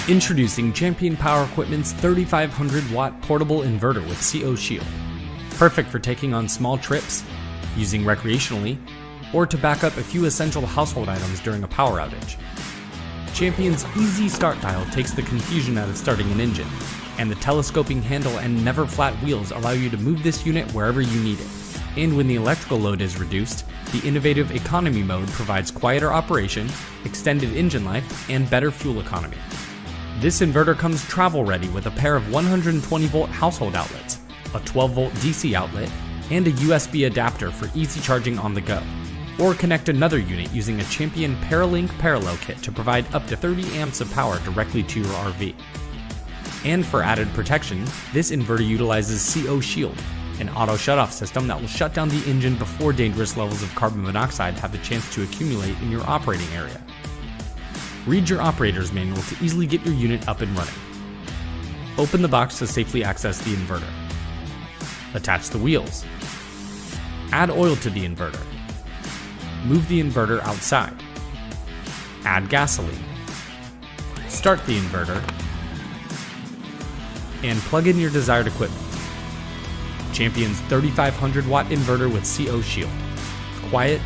Introducing Champion Power Equipment's 3500 watt portable inverter with CO Shield. Perfect for taking on small trips, using recreationally, or to back up a few essential household items during a power outage. Champion's easy start dial takes the confusion out of starting an engine, and the telescoping handle and never flat wheels allow you to move this unit wherever you need it. And when the electrical load is reduced, the innovative economy mode provides quieter operation, extended engine life, and better fuel economy. This inverter comes travel ready with a pair of 120 volt household outlets, a 12 volt DC outlet, and a USB adapter for easy charging on the go. Or connect another unit using a Champion Paralink parallel kit to provide up to 30 amps of power directly to your RV. And for added protection, this inverter utilizes CO Shield, an auto shutoff system that will shut down the engine before dangerous levels of carbon monoxide have the chance to accumulate in your operating area. Read your operator's manual to easily get your unit up and running. Open the box to safely access the inverter. Attach the wheels. Add oil to the inverter. Move the inverter outside. Add gasoline. Start the inverter. And plug in your desired equipment. Champion's 3500 watt inverter with CO Shield. Quiet,